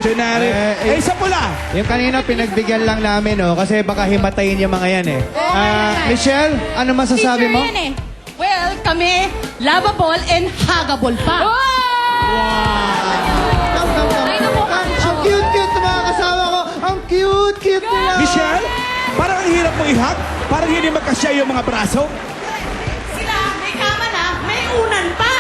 Sa pula. Yung kanina pinagbigyan lang namin, oh, kasi baka himatayin yung mga yan, eh. Michelle, ano masasabi mo? Yan, eh. Well, kami, lovable and huggable pa. Ang cute-cute ng mga kasama ko. Ang cute-cute nila. Michelle, parang ang hirap mo i-hug. Parang hindi magkasya yung mga braso. Sila, may kama na, may unan pa.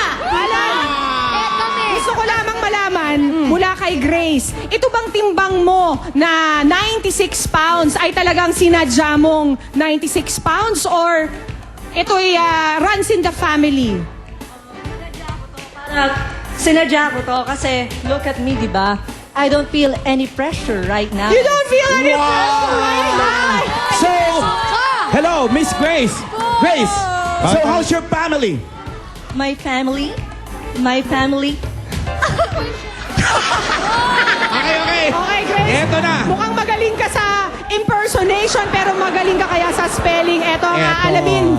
Gusto ko lamang malaman mula kay Grace, ito bang timbang mo na 96 pounds ay talagang sinadya mong 96 pounds or ito'y runs in the family? Sinadya ko to kasi look at me, di ba? I don't feel any pressure right now. You don't feel any pressure right now? So, hello, Miss Grace. Grace, so how's your family? My family? Okay. Okay, Grace. Eto na. Mukhang magaling ka sa impersonation pero magaling ka kaya sa spelling. Eto ang aalamin.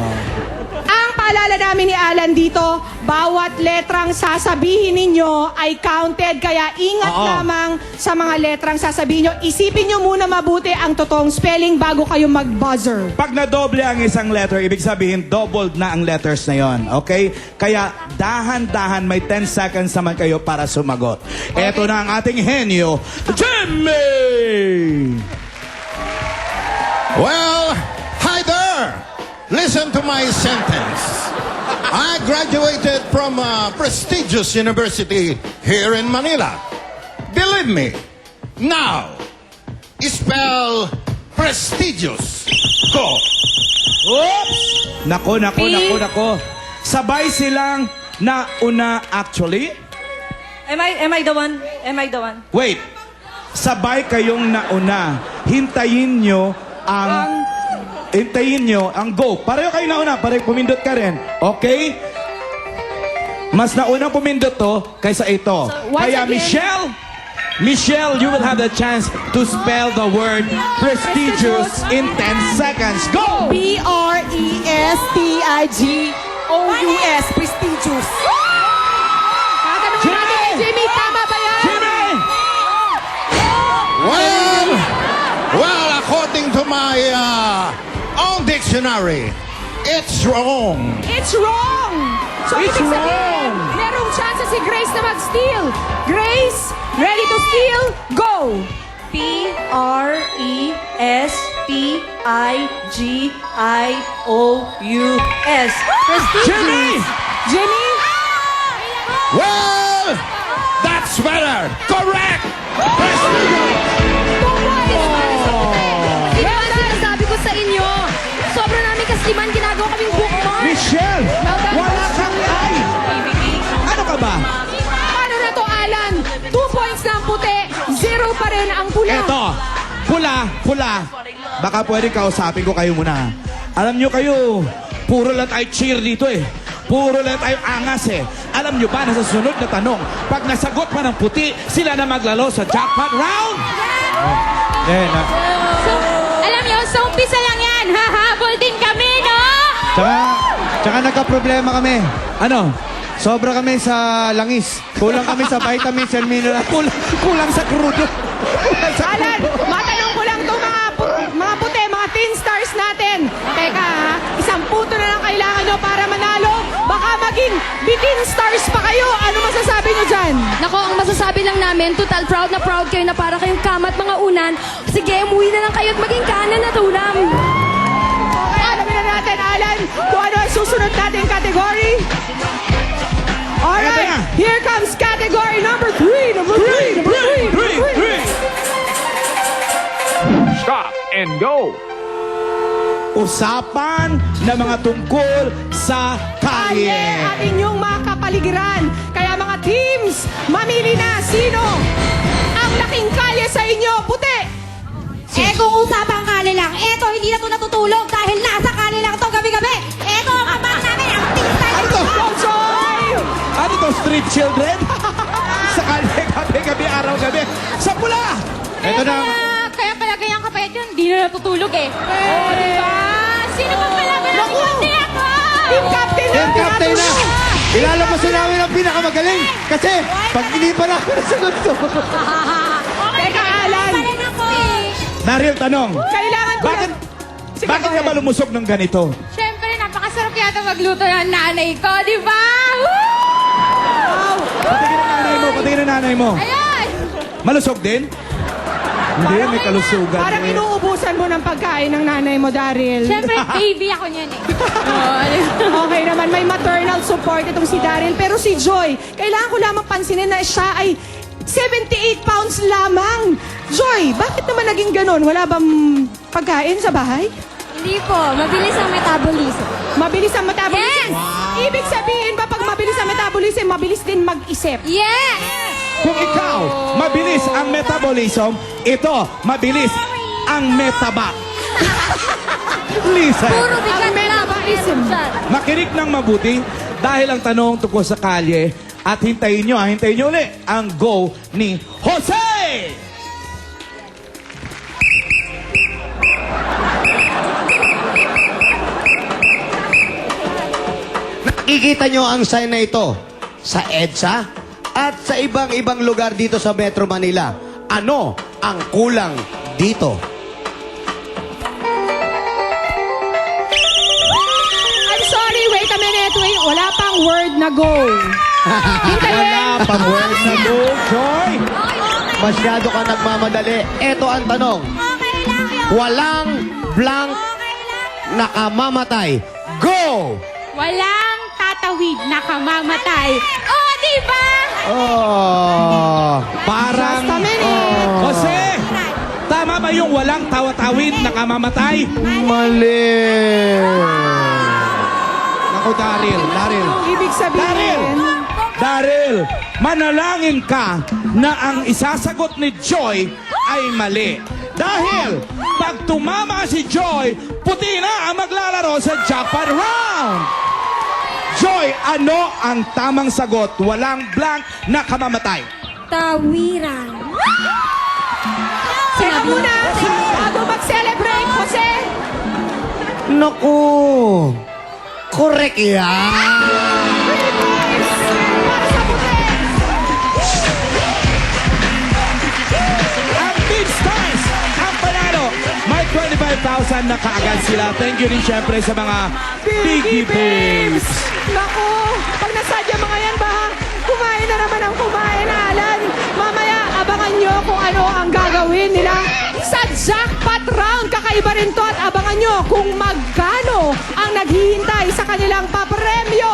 Ang paalala namin ni Alan dito, bawat letrang sasabihin ninyo ay counted. Kaya ingat lamang sa mga letrang sasabihin nyo. Isipin nyo muna mabuti ang totoong spelling bago kayo mag-buzzer. Pag nadoble ang isang letter, ibig sabihin doubled na ang letters na yon. Okay? Kaya dahan-dahan may 10 seconds naman kayo para sumagot. Eto na ang ating henyo, Jimmy! Well, hi there! Listen to my sentence. I graduated from a prestigious university here in Manila. Believe me. Now, spell prestigious. Go. Oops! Nako. Sabay silang nauna actually. Am I the one? Am I the one? Wait. Sabay kayong nauna. Hintayin nyo ang go. Pareho kayo nauna. Pareho pumindot ka rin. Okay? Mas naunang pumindot to kaysa ito. once Kaya again- Michelle, you will have the chance to spell the word prestigious in 10 seconds. Go! Prestigious. Prestigious. Tatanungin natin kay Jimmy, tama ba yan? Jimmy! Well, according to my own dictionary, it's wrong. It's wrong! So, It's ibig sabihin, wrong. merong chance si Grace na mag-steal. Grace, ready to steal? Go! Prestigious. Jimmy! Jimmy? Well, that's better. Correct. Diba, sinasabi ko sa inyo, sobrang namin kasliman, ginagawa kaming bookmark. Michelle! Wala kang ay! Ano ka ba? Paano na to, Alan? 2 points na ang puti, 0 pa rin ang pula. Eto, pula. Baka pwede kausapin ko kayo muna. Alam nyo kayo, puro lang tayo cheer dito eh. Puro lang tayo angas eh. Alam nyo ba na sa sunod na tanong, pag nasagot pa ng puti, sila na maglalo sa jackpot round? So, alam niyo, sa umpisa lang yan, hahabol din kami, no? Tsaka nagka-problema kami. Ano? Sobra kami sa langis. Kulang kami sa vitamins and minerals. Kulang sa crudo. Alan, matanong ko lang to mga puti, mga teen stars natin. Teka ha, 1 punto na lang kailangan nyo para manalo. Baka maging bitin stars pa kayo. Ano masasabi nyo dyan? Nako, ang masasabi lang namin, total proud na proud kayo na para kayong kamat mga unan. Sige, umuwi na lang kayo at maging kanan at ulam. Okay, alamin na natin, Alan, kung ano ang susunod nating category. Alright, here comes category number 3. Number 3. Stop and go. Usapan na mga tungkol sa kalye. At inyong mga kapaligiran. Kaya mga teams, mamili na sino ang laking kalye sa inyo. Puti! Kung usapang kali lang, eto, hindi na to natutulog dahil nasa kali lang to gabi-gabi. Eto, ang kabang namin, ang tingin Ano to? Joy! Ano to? Street children? Sa kalye, gabi, araw-gabi. Sa pula! Ito na. Kaya pala ganyang kapayat yun, hindi na natutulog eh. Diba? Sino ba pala ba Naku! Hindi ako! Team captain Team na! captain na. Ilalabasin namin ang pinakamagaling. Kasi pag hindi pa namin nasagot to. Daryl, tanong. Kailangan ko Bakit, lang... Sige, bakit go ka ba ahead. lumusog ng ganito? Siyempre, napakasarap yata magluto ng nanay ko, di ba? Woo! Wow. Patingin ang nanay mo, patingin ang nanay mo. Ayan! Malusog din? Hindi, may kalusugan. Parang eh. inuubusan mo ng pagkain ng nanay mo, Daryl. Siyempre, baby ako niyan eh. Okay naman, may maternal support itong si Daryl. Pero si Joy, kailangan ko lamang pansinin na siya ay 78 pounds lamang. Joy, bakit naman naging ganun? Wala bang pagkain sa bahay? Hindi po, mabilis ang metabolism. Mabilis ang metabolism? Yes! Ibig sabihin ba pag mabilis ang metabolism, mabilis din mag-isip? Yes! Kung ikaw, mabilis ang metabolism, ito, mabilis ang metaba. Listen, Puro bigat Ang lang metabolism. meron dyan. makinig ng mabuti dahil ang tanong tungkol sa kalye at hintayin nyo ulit ang go ni Jose! Nakikita nyo ang sign na ito sa EDSA at sa ibang-ibang lugar dito sa Metro Manila. Ano ang kulang dito? I'm sorry, wait a minute. Wait, wala pang word na go. Hintayin. Wala pang word na go, Joy! Masyado ka nagmamadali. Ito ang tanong. Okay lang yun. Walang blank nakamamatay. Go! Walang tatawid na kamamatay. Oh, di ba? Oh. Parang... Just a minute. Jose! Tama ba yung walang tawa-tawid na kamamatay? Mali. Naku, Daryl. Ibig sabihin... Daryl, manalangin ka na ang isasagot ni Joy ay mali. Dahil pag tumama si Joy, puti na ang maglalaro sa jackpot round. Joy, ano ang tamang sagot? Walang blank na kamamatay. Tawiran. Teka muna, bago mag-celebrate, Jose. Naku. Correct yan. Para sa puti. Ang Big Stars, ang panalo. May 25,000 na kaagad sila. Thank you rin syempre sa mga Biggie Babes. Naku, pag nasadya mga yan ba, kumain na naman ang kumain, Alan. Mamaya, abangan nyo kung ano ang gagawin nila sa jackpot round. Kakaiba rin to at abangan nyo kung magkano ang naghihintay sa kanilang papremyo.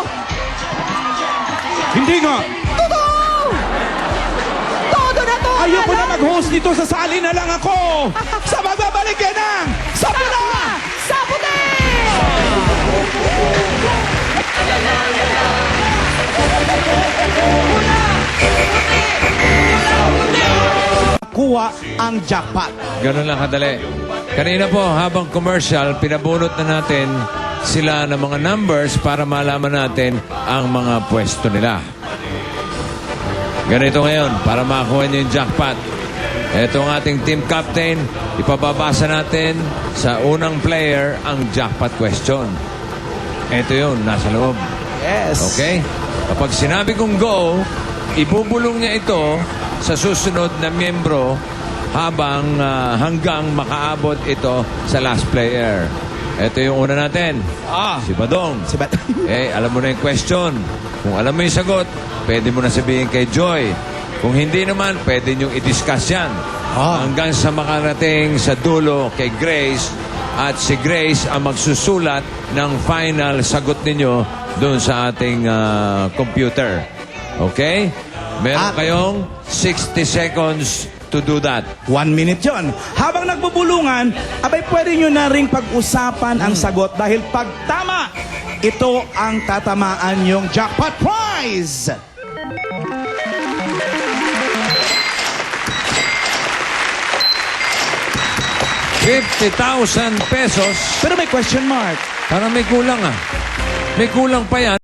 Hindi nga. Totoo! Todo na to, Ayoko na Alan. mag-host dito. Sasali na lang ako. Sa magbabalik yan ng sa pula. Sa puti! Kuha ang jackpot. Ganun lang kadali. Kanina po, habang commercial, pinabunot na natin sila ng mga numbers para malaman natin ang mga pwesto nila. Ganito ngayon, para makakuha niyo yung jackpot. Ito ang ating team captain. Ipababasa natin sa unang player ang jackpot question. Ito yun, nasa loob. Yes. Okay? Kapag sinabi kong go, ibubulong niya ito sa susunod na miyembro habang hanggang makaabot ito sa last player. Ito yung una natin. Si Badong. Si Bat. Alam mo na yung question. Kung alam mo yung sagot, pwede mo na sabihin kay Joy. Kung hindi naman, pwede niyong i-discuss yan. Hanggang sa makarating sa dulo kay Grace. At si Grace ang magsusulat ng final sagot ninyo doon sa ating computer. Okay? Meron kayong 60 seconds to do that. 1 minute yon. Habang nagbubulungan, abay pwede nyo na ring pag-usapan ang sagot dahil pag tama, ito ang tatamaan yung jackpot prize. ₱50,000 pesos. Pero may question mark. Parang may kulang ah. May kulang pa yan.